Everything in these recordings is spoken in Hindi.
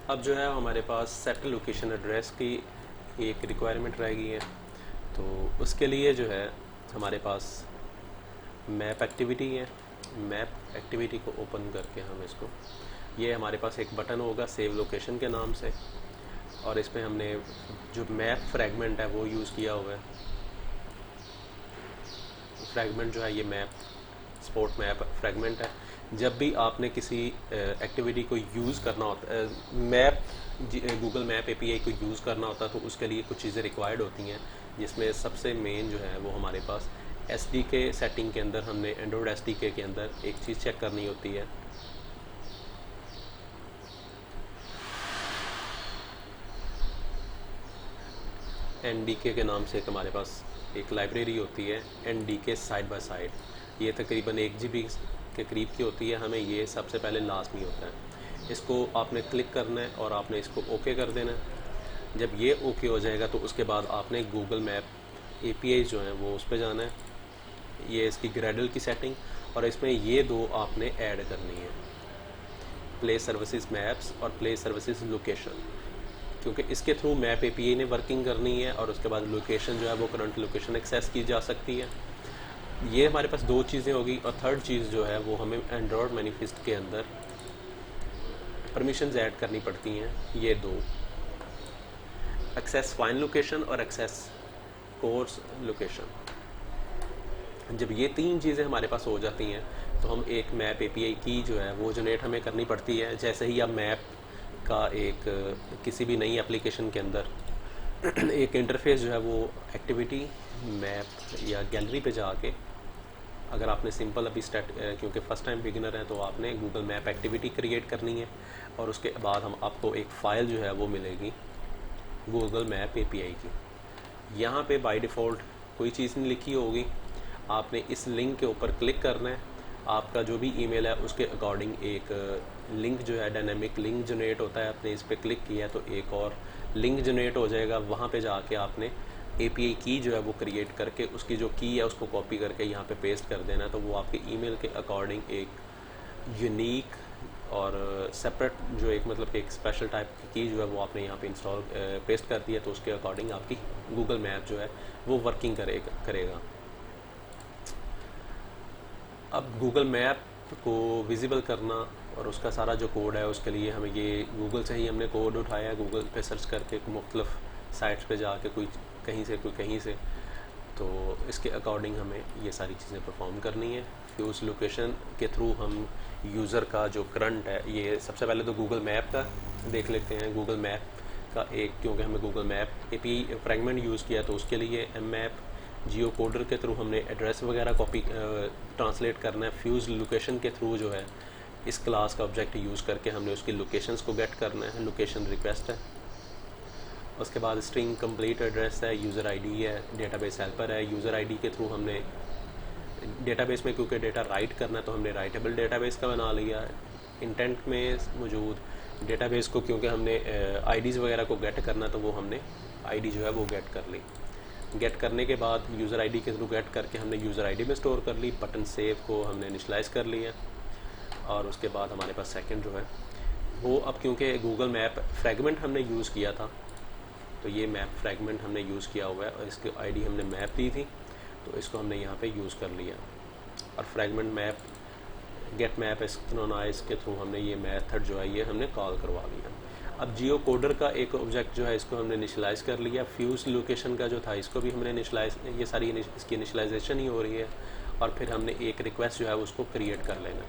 अब जो है हमारे पास सेट लोकेशन एड्रेस की एक रिक्वायरमेंट रह गई है। तो उसके लिए जो है हमारे पास मैप एक्टिविटी है। मैप एक्टिविटी को ओपन करके हम इसको, ये हमारे पास एक बटन होगा सेव लोकेशन के नाम से, और इसमें हमने जो मैप फ्रैगमेंट है वो यूज़ किया हुआ है। फ्रैगमेंट जो है ये मैप स्पोर्ट मैप फ्रैगमेंट है। जब भी आपने किसी एक्टिविटी को यूज़ करना होता है, मैप गूगल मैप एपीआई को यूज़ करना होता है, तो उसके लिए कुछ चीज़ें रिक्वायर्ड होती हैं, जिसमें सबसे मेन जो है वो हमारे पास एसडीके सेटिंग के अंदर हमने एंड्रॉयड एसडीके के अंदर एक चीज़ चेक करनी होती है। एनडीके के नाम से एक हमारे पास एक लाइब्रेरी होती है, एनडीके साइड बाय साइड। ये तकरीबन 1 GB के करीब की होती है। हमें ये सबसे पहले लाजमी होता है। इसको आपने क्लिक करना है और आपने इसको ओके कर देना है। जब ये ओके हो जाएगा तो उसके बाद आपने गूगल मैप एपीआई जो है वो उस पर जाना है। ये इसकी ग्रेडल की सेटिंग, और इसमें ये दो आपने ऐड करनी है, प्ले सर्विसेज मैप्स और प्ले सर्विसेज लोकेशन, क्योंकि इसके थ्रू मैप एपीआई ने वर्किंग करनी है और उसके बाद लोकेशन जो है वो करंट लोकेशन एक्सेस की जा सकती है। ये हमारे पास दो चीज़ें होगी, और थर्ड चीज़ जो है वो हमें एंड्रॉयड मैनिफेस्ट के अंदर परमिशंस ऐड करनी पड़ती हैं। ये दो, एक्सेस फाइन लोकेशन और एक्सेस कोर्स लोकेशन। जब ये तीन चीज़ें हमारे पास हो जाती हैं तो हम एक मैप एपीआई की जो है वो जनरेट हमें करनी पड़ती है। जैसे ही आप मैप का एक किसी भी नई एप्लीकेशन के अंदर एक इंटरफेस जो है वो एक्टिविटी मैप या गैलरी पे जाके, अगर आपने सिंपल अभी स्टार्ट क्योंकि फ़र्स्ट टाइम बिगिनर है तो आपने गूगल मैप एक्टिविटी क्रिएट करनी है, और उसके बाद हम आपको एक फ़ाइल जो है वो मिलेगी गूगल मैप एपीआई की। यहाँ पे बाय डिफ़ॉल्ट कोई चीज़ नहीं लिखी होगी, आपने इस लिंक के ऊपर क्लिक करना है। आपका जो भी ईमेल है उसके अकॉर्डिंग एक लिंक जो है डायनामिक लिंक जनरेट होता है। आपने इस पर क्लिक किया तो एक और लिंक जनरेट हो जाएगा। वहाँ पे जाके आपने एपीआई की जो है वो क्रिएट करके उसकी जो की है उसको कॉपी करके यहाँ पे पेस्ट कर देना, तो वो आपके ईमेल के अकॉर्डिंग एक यूनिक और सेपरेट जो एक मतलब कि एक स्पेशल टाइप की जो है वो आपने यहाँ पे इंस्टॉल पेस्ट कर दिया, तो उसके अकॉर्डिंग आपकी गूगल मैप जो है वो वर्किंग करेगा। अब गूगल मैप को विजिबल करना और उसका सारा जो कोड है उसके लिए हमें ये गूगल से ही हमने कोड उठाया है। गूगल पे सर्च करके मुख्तलिफ साइट्स पे जाके कोई कहीं से कोई कहीं से, तो इसके अकॉर्डिंग हमें ये सारी चीज़ें परफॉर्म करनी है। फिर उस लोकेशन के थ्रू हम यूज़र का जो करंट है, ये सबसे पहले तो गूगल मैप का देख लेते हैं। गूगल मैप का एक, क्योंकि हमें Google map API fragment use किया तो उसके लिए एम मैप जियो कोडर के थ्रू हमने एड्रेस वगैरह कॉपी ट्रांसलेट करना है। फ्यूज़ लोकेशन के थ्रू जो है इस क्लास का ऑब्जेक्ट यूज़ करके हमने उसकी लोकेशंस को गेट करना है। लोकेशन रिक्वेस्ट है, उसके बाद स्ट्रिंग कंप्लीट एड्रेस है, यूज़र आईडी है, डेटाबेस हेल्पर है। यूज़र आईडी के थ्रू हमने डेटाबेस में क्योंकि डेटा राइट करना है तो हमने राइटेबल डेटाबेस का बना लिया है। इंटेंट में मौजूद डेटाबेस को क्योंकि हमने आईडीज़ वगैरह को गेट करना, तो वो हमने आईडी जो है वो गेट कर ली। गेट करने के बाद यूज़र आईडी के थ्रू गेट करके हमने यूज़र आईडी में स्टोर कर ली। बटन सेव को हमने इनिशियलाइज़ कर लिया, और उसके बाद हमारे पास सेकंड जो है वो, अब क्योंकि गूगल मैप फ्रैगमेंट हमने यूज़ किया था तो ये मैप फ्रैगमेंट हमने यूज़ किया हुआ है, और इसकी आईडी हमने मैप दी थी तो इसको हमने यहाँ पे यूज़ कर लिया। और fragment map get map synchronise के थ्रू हमने ये मेथड जो है ये हमने कॉल करवा लिया। अब जियो कोडर का एक ऑब्जेक्ट जो है इसको हमने इनिशियलाइज़ कर लिया। फ्यूज़ लोकेशन का जो था इसको भी हमने इनिशियलाइज, ये सारी इसकी इनिशियलाइजेशन ही हो रही है, और फिर हमने एक रिक्वेस्ट जो है उसको क्रिएट कर लेना।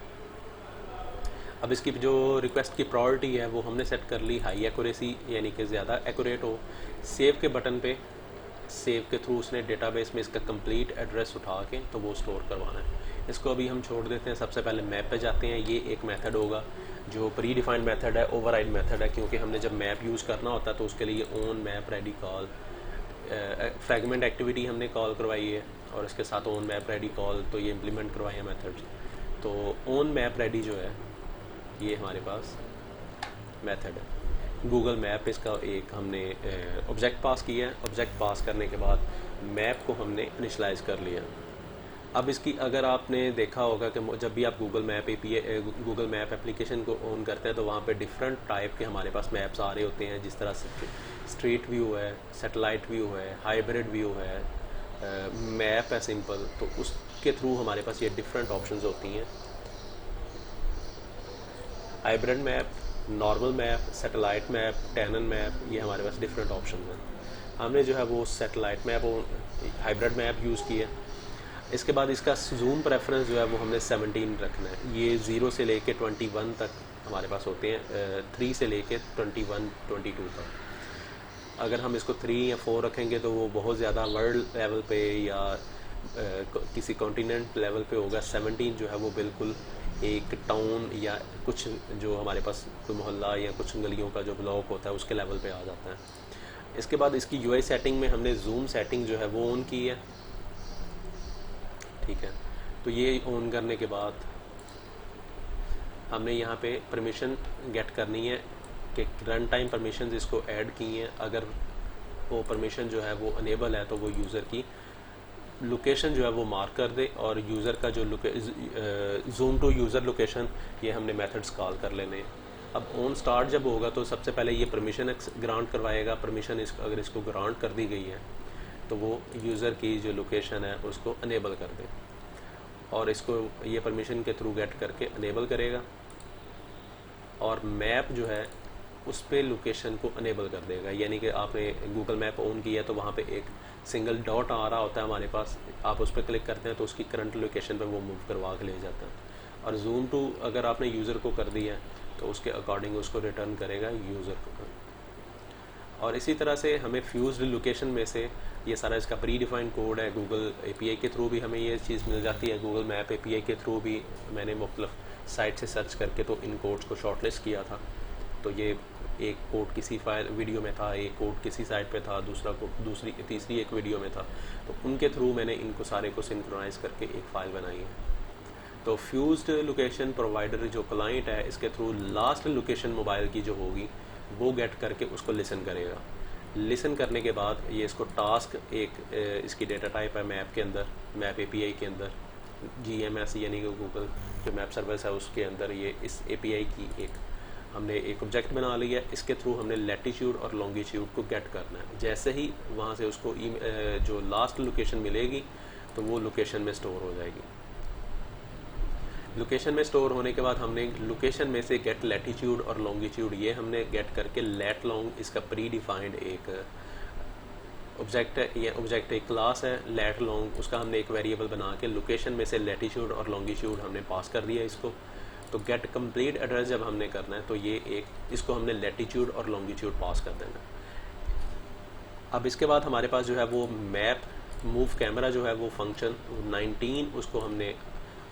अब इसकी जो रिक्वेस्ट की प्रायोरिटी है वो हमने सेट कर ली हाई एक्यूरेसी, यानी कि ज़्यादा एक्यूरेट हो। सेव के बटन पे, सेव के थ्रू उसने डेटाबेस में इसका कंप्लीट एड्रेस उठा के तो वो स्टोर करवाना है। इसको अभी हम छोड़ देते हैं। सबसे पहले मैप पे जाते हैं। ये एक मेथड होगा जो प्री डिफाइंड मेथड है, ओवरराइड मेथड है, क्योंकि हमने जब मैप यूज़ करना होता है तो उसके लिए own map ready call fragment activity हमने कॉल करवाई है, और इसके साथ ओन मैप रेडी कॉल, तो ये इम्प्लीमेंट करवाए हैं मेथड। तो ओन मैप रेडी जो है ये हमारे पास मेथड है। गूगल मैप इसका एक हमने ऑब्जेक्ट पास किया है। ऑब्जेक्ट पास करने के बाद मैप को हमने इनिशियलाइज़ कर लिया। अब इसकी अगर आपने देखा होगा कि जब भी आप गूगल मैप एप्लीकेशन को ऑन करते हैं तो वहाँ पे डिफरेंट टाइप के हमारे पास मैप्स आ रहे होते हैं, जिस तरह से स्ट्रीट व्यू है, सैटेलाइट व्यू है, हाइब्रिड व्यू है, मैप है सिंपल। तो उसके थ्रू हमारे पास ये डिफरेंट ऑप्शंस होती हैं। Hybrid map, normal map, satellite map, terrain map, ये हमारे पास डिफरेंट ऑप्शन हैं। हमने जो है वो सैटेलाइट मैप और हाइब्रिड मैप यूज़ किया। इसके बाद इसका जूम प्रेफरेंस जो है वो हमने 17 रखना है। ये 0 से लेके 21 तक हमारे पास होते हैं, 3 से लेके 21, 22 तक। अगर हम इसको 3 या 4 रखेंगे तो वो बहुत ज़्यादा वर्ल्ड लेवल पे या किसी कॉन्टिनेंट लेवल पे होगा। 17 जो है वो बिल्कुल एक टाउन या कुछ जो हमारे पास कोई मोहल्ला या कुछ गलियों का जो ब्लॉक होता है उसके लेवल पे आ जाता है। इसके बाद इसकी यूआई सेटिंग में हमने जूम सेटिंग जो है वो ऑन की है, ठीक है। तो ये ऑन करने के बाद हमने यहाँ पे परमिशन गेट करनी है कि रन टाइम परमिशन इसको ऐड की हैं। अगर वो परमिशन जो है वो अनेबल है तो वो यूज़र की लोकेशन जो है वो मार्क कर दे, और यूज़र का जो जूम टू यूज़र लोकेशन, ये हमने मेथड्स कॉल कर लेने हैं। अब ऑन स्टार्ट जब होगा तो सबसे पहले ये परमिशन ग्रांट करवाएगा। परमिशन अगर इसको ग्रांट कर दी गई है तो वो यूज़र की जो लोकेशन है उसको अनेबल कर दे, और इसको ये परमिशन के थ्रू गेट करके अनेबल करेगा, और मैप जो है उस पर लोकेशन को अनेबल कर देगा। यानी कि आपने गूगल मैप ऑन किया तो वहाँ पे एक सिंगल डॉट आ रहा होता है हमारे पास, आप उस पर क्लिक करते हैं तो उसकी करंट लोकेशन पे वो मूव करवा के ले जाता है। और जूम टू अगर आपने यूज़र को कर दिया है तो उसके अकॉर्डिंग उसको रिटर्न करेगा यूज़र को। और इसी तरह से हमें फ्यूज्ड लोकेशन में से ये सारा इसका प्री डिफाइंड कोड है। गूगल एपीआई के थ्रू भी हमें ये चीज़ मिल जाती है। गूगल मैप एपीआई के थ्रू भी मैंने मुख्तलिफ साइट से सर्च करके तो इन कोड्स को शॉर्टलिस्ट किया था। तो ये एक कोड किसी फाइल वीडियो में था, एक कोड किसी साइट पे था, तीसरी एक वीडियो में था। तो उनके थ्रू मैंने इनको सारे को सिंक्रोनाइज करके एक फ़ाइल बनाई है। तो फ्यूज्ड लोकेशन प्रोवाइडर जो क्लाइंट है इसके थ्रू लास्ट लोकेशन मोबाइल की जो होगी वो गेट करके उसको लिसन करेगा। लिसन करने के बाद ये इसको टास्क एक इसकी डेटा टाइप है मैप के अंदर, मैप एपीआई के अंदर, जीएमएस यानी कि गूगल जो मैप सर्विस है उसके अंदर ये इस एपीआई की हमने एक ऑब्जेक्ट बना लिया। इसके थ्रू हमने लैटिट्यूड और लॉन्गिट्यूड को गेट करना है। जैसे ही वहाँ से उसको जो लास्ट लोकेशन मिलेगी तो वो लोकेशन में स्टोर हो जाएगी। लोकेशन में स्टोर होने के बाद हमने लोकेशन में से गेट लैटिट्यूड और लॉन्गिट्यूड ये हमने गेट करके लेट लॉन्ग इसका प्री डिफाइंड एक ऑब्जेक्ट है। ये ऑब्जेक्ट एक क्लास है लेट लॉन्ग, उसका हमने एक वेरिएबल बना के लोकेशन में से लैटिट्यूड और लॉन्गिट्यूड हमने पास कर दिया इसको। तो गेट कंप्लीट एड्रेस जब हमने करना है तो ये इसको हमने लैटिट्यूड और लॉन्गिट्यूड पास कर देना। अब इसके बाद हमारे पास जो है वो मैप मूव कैमरा जो है वो फंक्शन 19 उसको हमने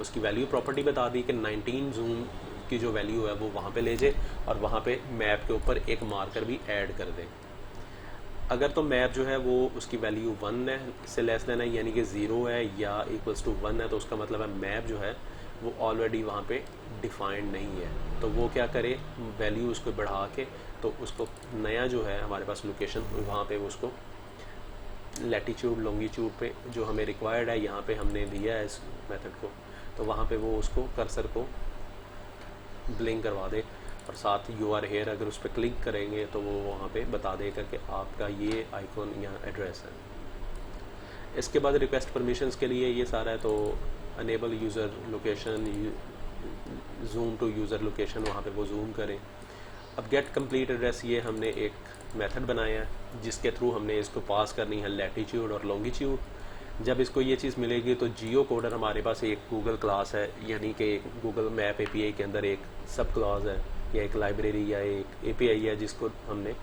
उसकी वैल्यू प्रॉपर्टी बता दी कि 19 जूम की जो वैल्यू है वो वहाँ पे ले जाए और वहाँ पे मैप के ऊपर एक मार्कर भी ऐड कर दे। अगर तो मैप जो है वो उसकी वैल्यू 1 है से लेस देन है यानी कि 0 है या इक्वल्स टू 1 है, तो उसका मतलब है मैप जो है वो ऑलरेडी वहाँ पे डिफाइंड नहीं है। तो वो क्या करे, वैल्यू उसको बढ़ा के तो उसको नया जो है हमारे पास लोकेशन वहाँ पे उसको लैटिट्यूड लॉन्गिट्यूड पे जो हमें रिक्वायर्ड है यहाँ पे हमने दिया है इस मेथड को, तो वहाँ पे वो उसको कर्सर को ब्लिंक करवा दे और साथ यू आर हेयर अगर उस पर क्लिक करेंगे तो वो वहाँ पे बता देगा कि आपका ये आइकॉन यहाँ एड्रेस है। इसके बाद रिक्वेस्ट परमिशंस के लिए ये सारा है, तो enable user location, zoom to user location, वहाँ पे वो जूम करें। अब गेट कंप्लीट एड्रेस ये हमने एक मेथड बनाया है जिसके थ्रू हमने इसको पास करनी है लैटिट्यूड और लॉन्गिट्यूड। जब इसको ये चीज़ मिलेगी तो जियो कोडर हमारे पास एक गूगल क्लास है, यानी कि गूगल मैप एपीआई के अंदर एक सब क्लास है या एक लाइब्रेरी या एक एपीआई है जिसको हमने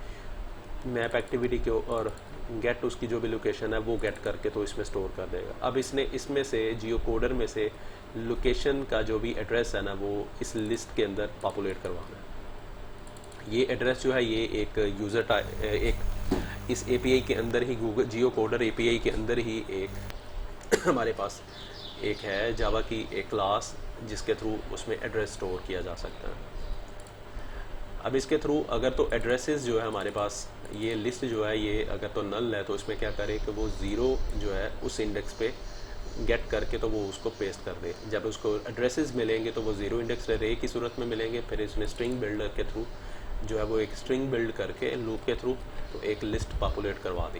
मैप एक्टिविटी के और गेट उसकी जो भी लोकेशन है वो गेट करके तो इसमें स्टोर कर देगा। अब इसमें से जियो कोडर में से लोकेशन का जो भी एड्रेस है ना वो इस लिस्ट के अंदर पॉपुलेट करवाना है। ये एड्रेस जो है ये एक एक इस एपीआई के अंदर ही गूगल जियो कोडर एपीआई के अंदर ही एक हमारे पास एक है जावा की एक क्लास जिसके थ्रू उसमें एड्रेस स्टोर किया जा सकता है। अब इसके थ्रू अगर तो एड्रेसेस जो है हमारे पास ये लिस्ट जो है ये अगर तो नल है तो इसमें क्या करें कि वो 0 जो है उस इंडेक्स पे गेट करके तो वो उसको पेस्ट कर दे। जब उसको एड्रेसेस मिलेंगे तो वो ज़ीरो इंडेक्स रे की सूरत में मिलेंगे, फिर इसने स्ट्रिंग बिल्डर के थ्रू जो है वो एक स्ट्रिंग बिल्ड करके लूप के थ्रू तो एक लिस्ट पॉपुलेट करवा दी।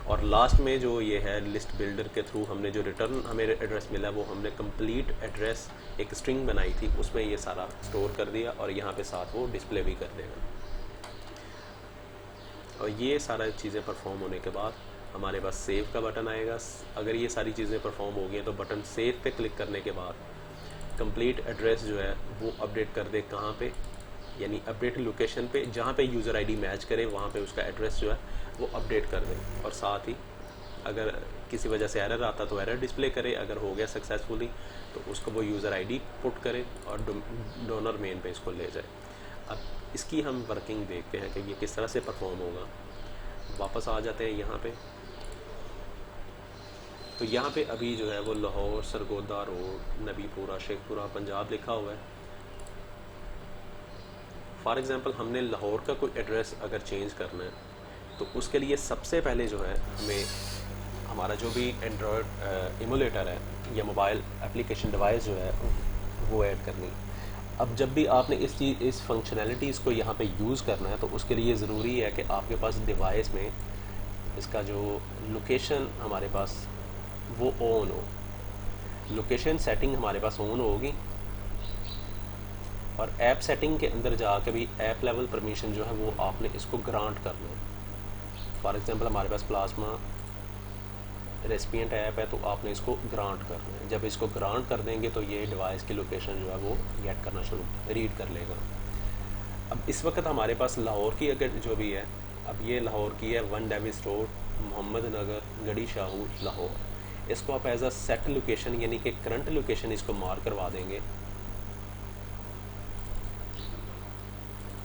और लास्ट में जो ये है लिस्ट बिल्डर के थ्रू हमने जो रिटर्न हमें एड्रेस मिला वो हमने कंप्लीट एड्रेस एक स्ट्रिंग बनाई थी उसमें ये सारा स्टोर कर दिया और यहाँ पे साथ वो डिस्प्ले भी कर देगा। और ये सारा चीज़ें परफॉर्म होने के बाद हमारे पास सेव का बटन आएगा। अगर ये सारी चीज़ें परफॉर्म हो गई तो बटन सेव पे क्लिक करने के बाद कंप्लीट एड्रेस जो है वो अपडेट कर दे कहाँ पे, यानी अपडेट लोकेशन पे जहाँ पे यूज़र आईडी मैच करे वहाँ पे उसका एड्रेस जो है वो अपडेट कर दे। और साथ ही अगर किसी वजह से एरर आता तो एरर डिस्प्ले करे, अगर हो गया सक्सेसफुली तो उसको वो यूज़र आईडी पुट करे और डोनर मेन पे इसको ले जाए। अब इसकी हम वर्किंग देखते हैं कि ये किस तरह से परफॉर्म होगा। वापस आ जाते हैं यहाँ पे। तो यहाँ पे अभी जो है वो लाहौर, सरगोदा रोड, नबीपुरा, शेखपुरा, पंजाब लिखा हुआ है। फॉर एग्ज़ाम्पल हमने लाहौर का कोई एड्रेस अगर चेंज करना है तो उसके लिए सबसे पहले जो है हमें हमारा जो भी एंड्रॉयड इमुलेटर है या मोबाइल एप्लीकेशन डिवाइस जो है वो ऐड करनी है। अब जब भी आपने इस फंक्शनैलिटीज़ को यहाँ पे यूज़ करना है तो उसके लिए ज़रूरी है कि आपके पास डिवाइस में इसका जो लोकेशन हमारे पास वो ऑन हो। लोकेशन सेटिंग हमारे पास ऑन होगी और ऐप सेटिंग के अंदर जाकर भी ऐप लेवल परमिशन जो है वो आपने इसको ग्रांट करना है। फॉर एग्ज़ाम्पल हमारे पास प्लाज्मा रेसिपिएंट ऐप है तो आपने इसको ग्रांट करना है। जब इसको ग्रांट कर देंगे तो ये डिवाइस की लोकेशन जो है वो गेट करना शुरू रीड कर लेगा। अब इस वक्त हमारे पास लाहौर की अगर जो भी है, अब ये लाहौर की है 1 डेविस रोड, मोहम्मद नगर, गढ़ी शाहू, लाहौर। इसको आप एज अ सेट लोकेशन यानी कि करंट लोकेशन इसको मार्क करवा देंगे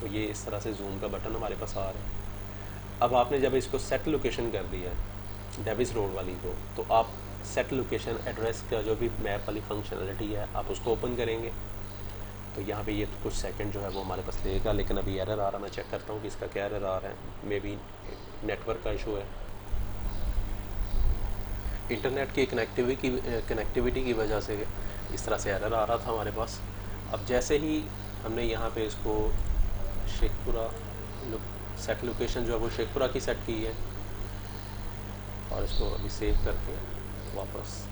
तो ये इस तरह से जूम का बटन हमारे पास आ रहा है। अब आपने जब इसको सेट लोकेशन कर दिया है डेविस रोड वाली को तो आप सेट लोकेशन एड्रेस का जो भी मैप वाली फंक्शनलिटी है आप उसको ओपन करेंगे तो यहाँ पे ये तो कुछ सेकंड जो है वो हमारे पास लेगा। लेकिन अभी एरर आ रहा, मैं चेक करता हूँ कि इसका क्या एरर आ रहा है। मे बी नेटवर्क का इशू है, इंटरनेट की कनेक्टिविटी की वजह से इस तरह से एरर आ रहा था हमारे पास। अब जैसे ही हमने यहाँ पे इसको शेखपुरा सेट लोकेशन जो है वो शेखपुरा की सेट की है और इसको अभी सेव करके वापस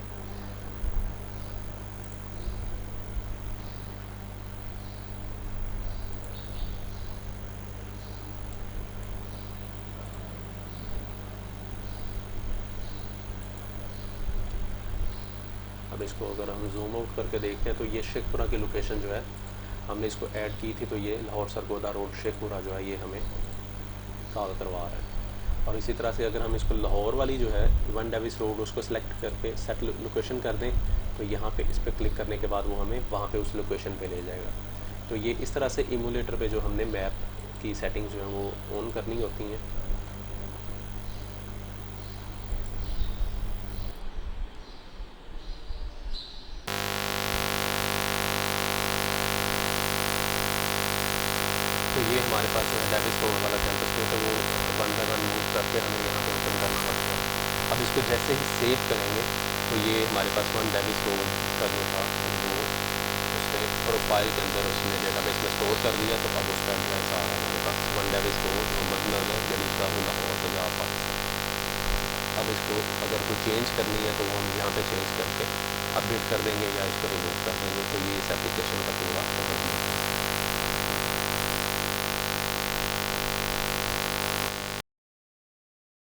अब इसको अगर हम जूम आउट करके देखते हैं तो ये शेखपुरा की लोकेशन जो है हमने इसको ऐड की थी तो ये लाहौर सरगोदा रोड शेखपुरा जो है ये हमें कॉल करवा रहा है। और इसी तरह से अगर हम इसको लाहौर वाली जो है 1 डेविस रोड उसको सेलेक्ट करके सेट लोकेशन कर दें तो यहाँ पे इस पर क्लिक करने के बाद वो हमें वहाँ पे उस लोकेशन पे ले जाएगा। तो ये इस तरह से इमूलेटर पे जो हमने मैप की सेटिंग्स जो हैं वो ऑन करनी होती हैं। तो ये हमारे पास जो है डेविस रोड वाला कैंपस में तो वो 1 बाय 1 मूव करके हमें यहाँ पे ओपन करना पड़ता है। अब इसको जैसे ही सेव करेंगे तो ये हमारे पास 1 डेविस रोड का जो था वो उसने प्रोफाइल के अंदर उसने डेटाबेस में स्टोर कर दिया। तो अब उसका एड्रेस आ रहा है हमारे पास 1 डेविस रोड, मोहम्मद नगर, गढ़ी शाहू, लाहौर, पंजाब, पाकिस्तान। अब इसको अगर कोई चेंज करनी है तो वो हम यहाँ पे चेंज करके अपडेट कर देंगे या इसको रिमूव कर देंगे तो ये इस